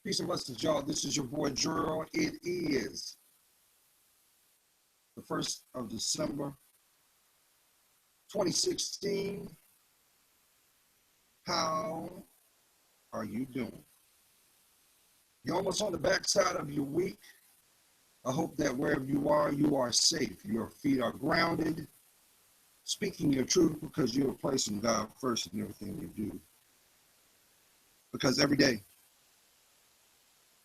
Peace and blessings, y'all. This is your boy Gerald. It is the 1st of December, 2016. How are you doing? You're almost on the backside of your week. I hope that wherever you are safe. Your feet are grounded, speaking your truth because you're placing God first in everything you do. Because every day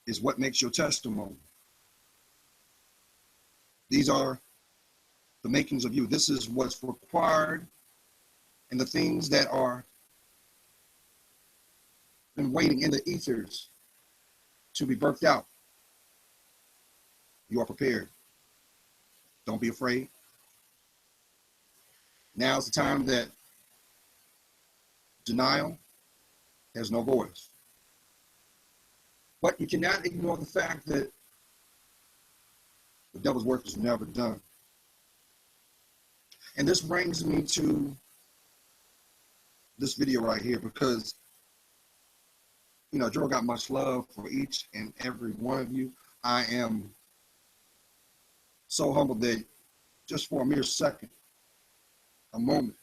is what makes your testimony. These are the makings of you. This is what's required and the things that are been waiting in the ethers to be birthed out. You are prepared. Don't be afraid. Now's the time that denial has no voice. But you cannot ignore the fact that the devil's work is never done. And this brings me to this video right here because, Joe got much love for each and every one of you. I am so humbled that just for a mere second, a moment,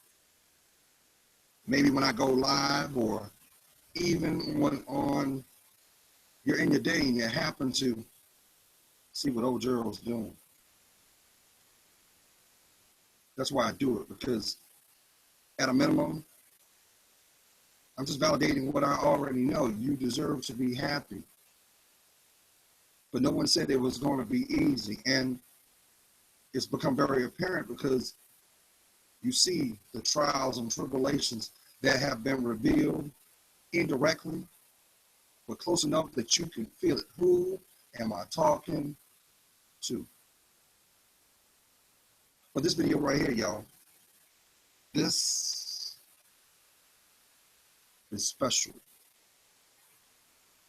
maybe when I go live or even when you're in your day and you happen to see what old Gerald's doing. That's why I do it, because at a minimum, I'm just validating what I already know. You deserve to be happy. But no one said it was going to be easy. And it's become very apparent because you see the trials and tribulations that have been revealed indirectly, but close enough that you can feel it. Who am I talking to? But this video right here, y'all, this is special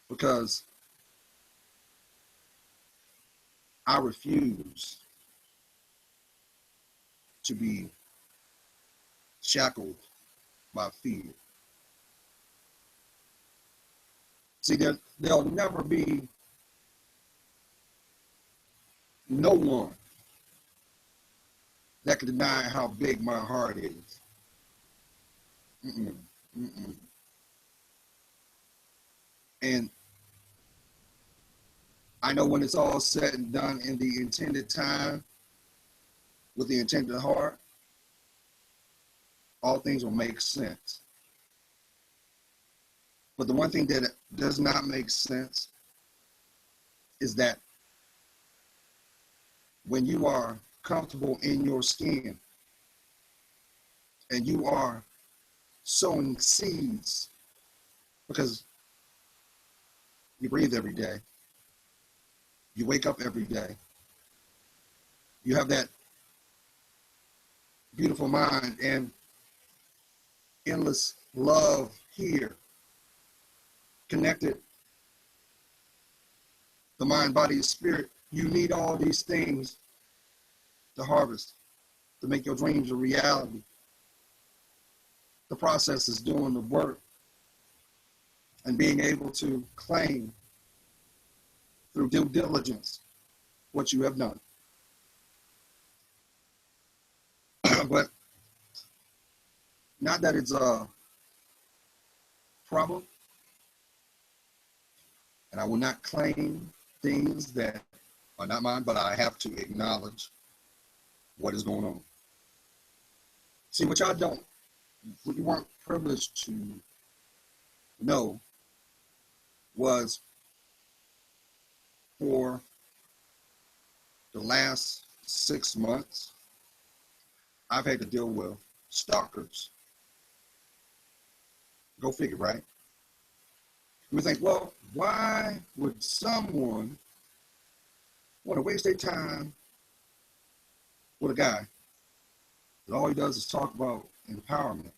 because I refuse to be shackled by fear. See, there'll never be no one that can deny how big my heart is. Mm-mm, mm-mm. And I know when it's all said and done in the intended time, with the intended heart, all things will make sense. But the one thing that does not make sense is that when you are comfortable in your skin and you are sowing seeds, because you breathe every day, you wake up every day, you have that beautiful mind and endless love here, connected, the mind, body, and spirit. You need all these things to harvest, to make your dreams a reality. The process is doing the work and being able to claim through due diligence what you have done. But not that it's a problem, and I will not claim things that are not mine, but I have to acknowledge what is going on. See, what y'all don't, what you weren't privileged to know was for the last 6 months, I've had to deal with stalkers. Go figure, right? You would think, well, why would someone want to waste their time with a guy that all he does is talk about empowerment?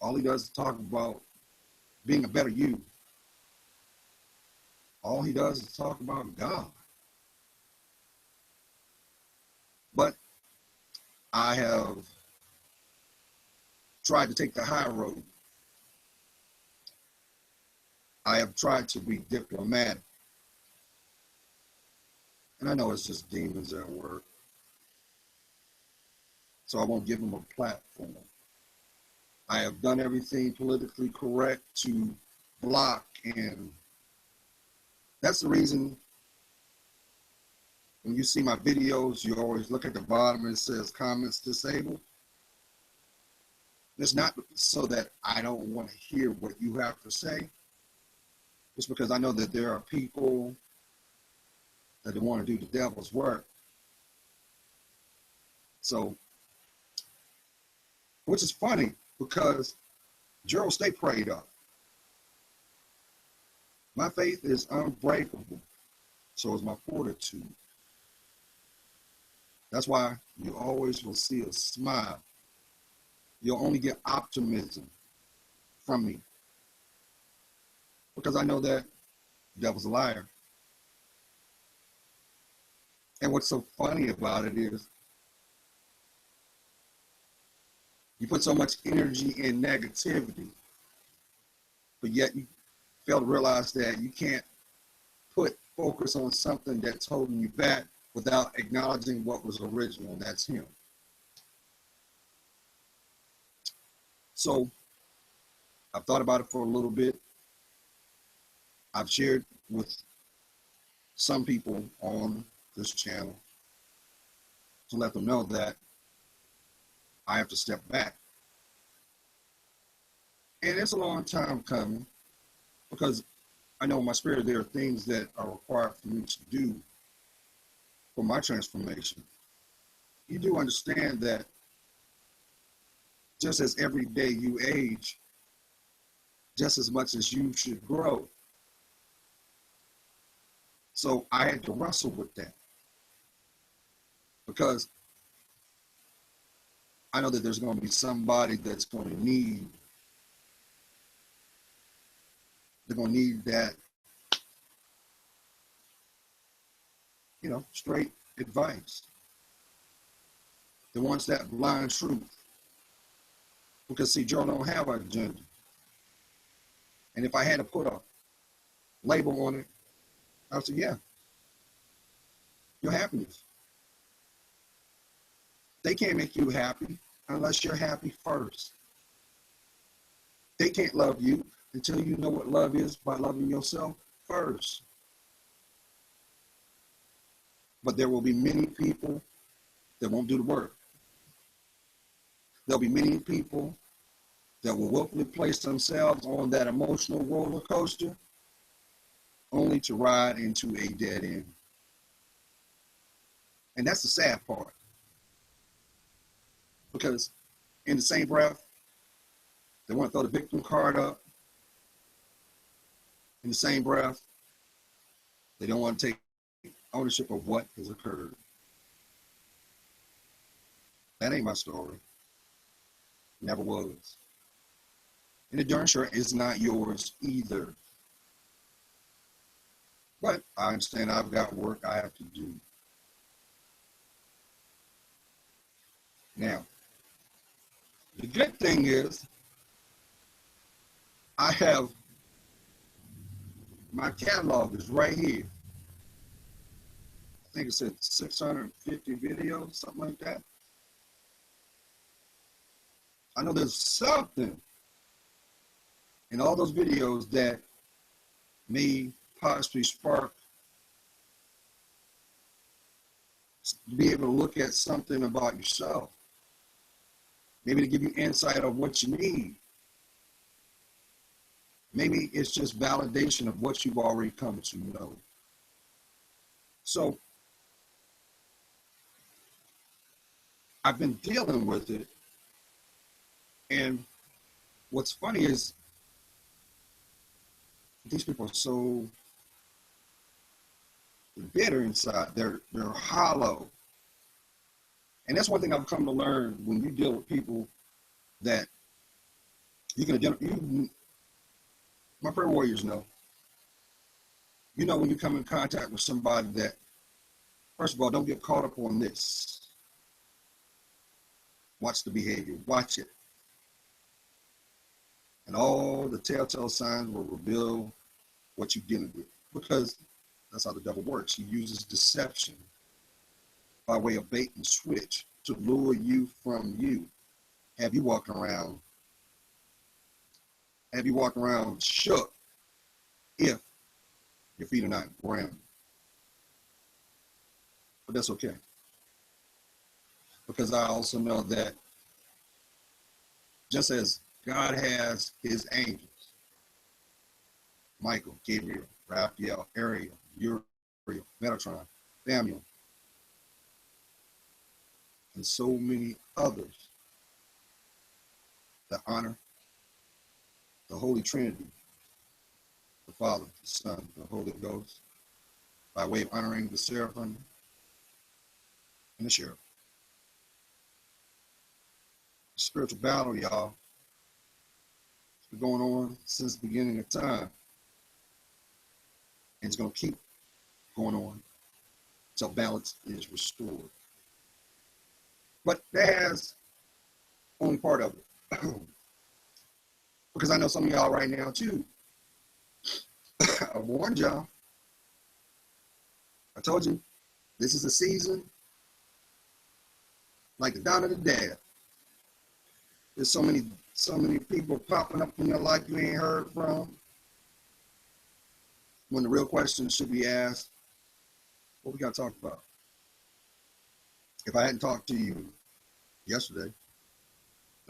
All he does is talk about being a better you. All he does is talk about God. But I have tried to take the high road. I have tried to be diplomatic. And I know it's just demons at work. So I won't give them a platform. I have done everything politically correct to block, and that's the reason when you see my videos, you always look at the bottom and it says comments disabled. It's not so that I don't want to hear what you have to say. It's because I know that there are people that want to do the devil's work. So, which is funny because Gerald, stay prayed up. My faith is unbreakable. So is my fortitude. That's why you always will see a smile. You'll only get optimism from me. Because I know that the devil's a liar. And what's so funny about it is you put so much energy in negativity, but yet you fail to realize that you can't put focus on something that's holding you back without acknowledging what was original, and that's him. So I've thought about it for a little bit. I've shared with some people on this channel to let them know that I have to step back. And it's a long time coming because I know in my spirit there are things that are required for me to do for my transformation. You do understand that just as every day you age, just as much as you should grow. So I had to wrestle with that because I know that there's going to be somebody that's going to need, they're going to need that, straight advice. They want that blind truth. Because see, Joe don't have an agenda. And if I had to put a label on it, I would say, yeah, your happiness. They can't make you happy unless you're happy first. They can't love you until you know what love is by loving yourself first. But there will be many people that won't do the work. There'll be many people that will willfully place themselves on that emotional roller coaster only to ride into a dead end. And that's the sad part. Because in the same breath, they want to throw the victim card up. In the same breath, they don't want to take ownership of what has occurred. That ain't my story. Never was. And it darn sure is not yours either. But I understand I've got work I have to do. Now, the good thing is I have my catalog is right here. I think it said 650 videos, something like that. I know there's something in all those videos that may possibly spark to be able to look at something about yourself. Maybe to give you insight of what you need. Maybe it's just validation of what you've already come to know. So I've been dealing with it. And what's funny is these people are so bitter inside. They're hollow. And that's one thing I've come to learn when you deal with people that you can identify. My prayer warriors know. You know when you come in contact with somebody that, first of all, don't get caught up on this. Watch the behavior. Watch it. And all the telltale signs will reveal what you're dealing with, because that's how the devil works. He uses deception by way of bait and switch to lure you from you. Have you walking around shook if your feet are not grounded? But that's okay, because I also know that just as God has his angels, Michael, Gabriel, Raphael, Ariel, Uriel, Metatron, Samuel, and so many others that honor the Holy Trinity, the Father, the Son, the Holy Ghost, by way of honoring the seraphim and the cherub. Spiritual battle, y'all. It's been going on since the beginning of time. And it's going to keep going on until balance is restored. But that has only part of it. Because I know some of y'all right now too. I warned y'all. I told you, this is a season like the dawn of the dead. There's so many people popping up in your life you ain't heard from. When the real question should be asked, what we got to talk about? If I hadn't talked to you yesterday,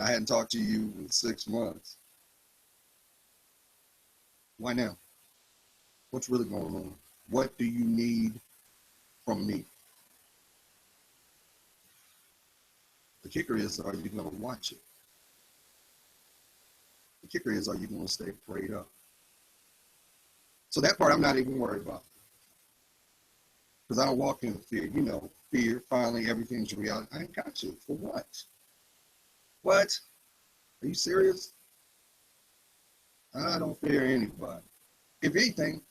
I hadn't talked to you in 6 months, why now? What's really going on? What do you need from me? The kicker is, are you going to watch it? The kicker is, are you going to stay prayed up? So that part I'm not even worried about. Because I don't walk in fear. You know, fear, finally everything's reality. I ain't got you. For what? What? Are you serious? I don't fear anybody. If anything,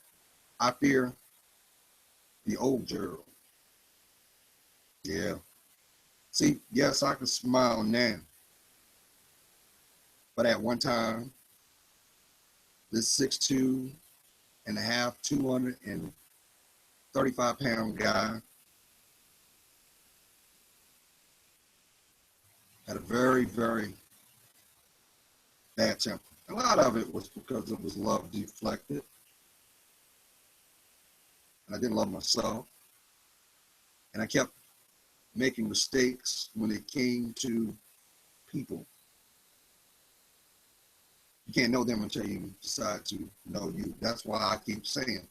I fear the old Gerald. Yeah. See, yes, I can smile now. But at one time, this 6'2" and a half, 235-pound guy had a very, very bad temper. A lot of it was because it was love deflected. And I didn't love myself. And I kept making mistakes when it came to people. You can't know them until you decide to know you. That's why I keep saying,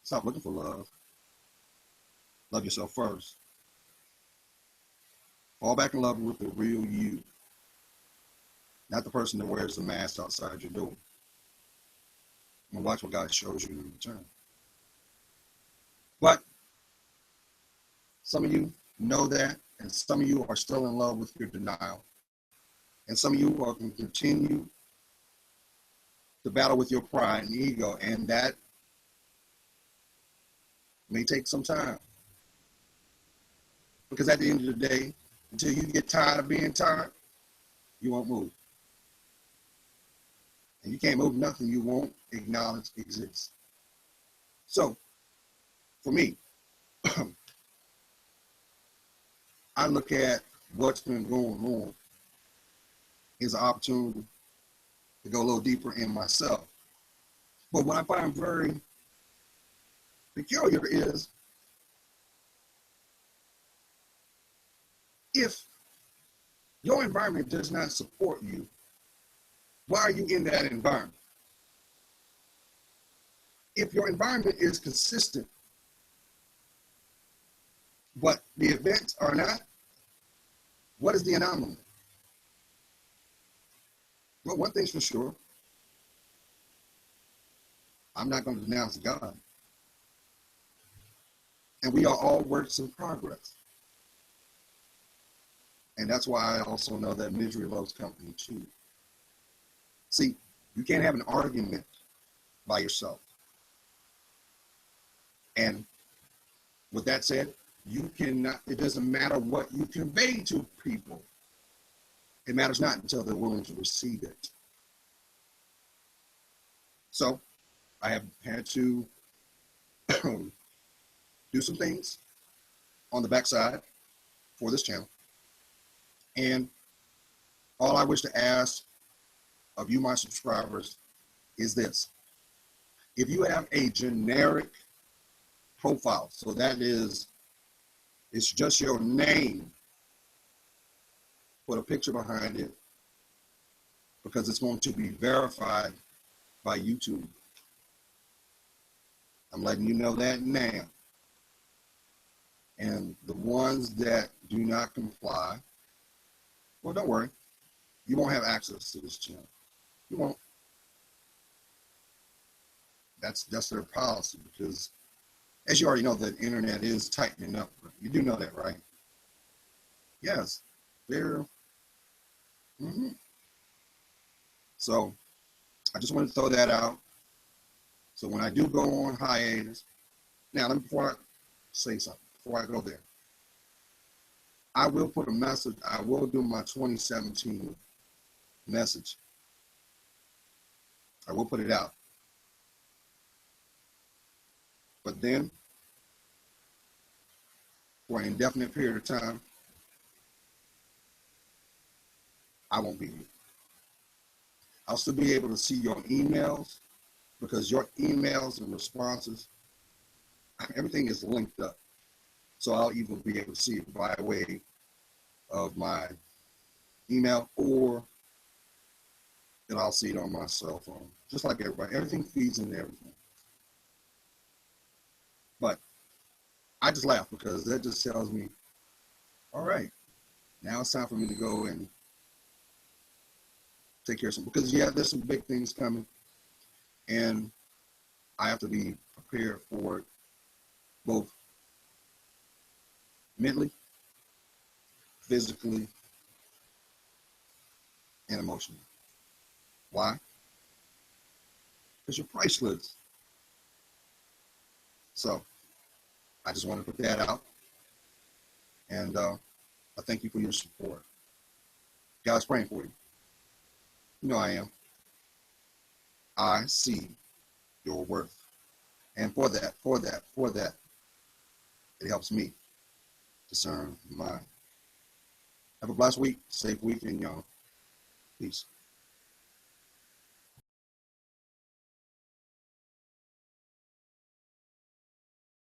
stop looking for love. Love yourself first. Fall back in love with the real you, not the person that wears the mask outside your door. And watch what God shows you in return. But some of you know that, and some of you are still in love with your denial. And some of you are going to continue to battle with your pride and ego, and that may take some time. Because at the end of the day, until you get tired of being tired, you won't move. And you can't move nothing you won't acknowledge exists. So, for me, I look at what's been going on as an opportunity to go a little deeper in myself. But what I find very peculiar is if your environment does not support you, why are you in that environment? If your environment is consistent, but the events are not, what is the anomaly? Well, one thing's for sure, I'm not going to denounce God. And we are all works in progress. And that's why I also know that misery loves company too. See, you can't have an argument by yourself. And with that said, you cannot, it doesn't matter what you convey to people. It matters not until they're willing to receive it. So I have had to do some things on the backside for this channel. And all I wish to ask of you, my subscribers, is this. If you have a generic profile, so that is, it's just your name, put a picture behind it, because it's going to be verified by YouTube. I'm letting you know that now. And the ones that do not comply, well, don't worry. You won't have access to this channel. You won't. That's their policy, because as you already know, the internet is tightening up. You do know that, right? Yes. They're So I just want to throw that out. So when I do go on hiatus, now before I say something, before I go there, I will put a message. I will do my 2017 message. I will put it out. But then, for an indefinite period of time, I won't be here. I'll still be able to see your emails, because your emails and responses, everything is linked up. So I'll even be able to see it by way of my email, or then I'll see it on my cell phone. Just like everybody, everything feeds into everything. But I just laugh, because that just tells me, all right, now it's time for me to go and take care of some, because yeah, there's some big things coming, and I have to be prepared for it, both mentally, physically, and emotionally. Why? Because you're priceless. So I just want to put that out, and I thank you for your support. God's praying for you. You know I am. I see your worth, and for that, it helps me discern mine. Have a blessed week, safe weekend, y'all. Peace.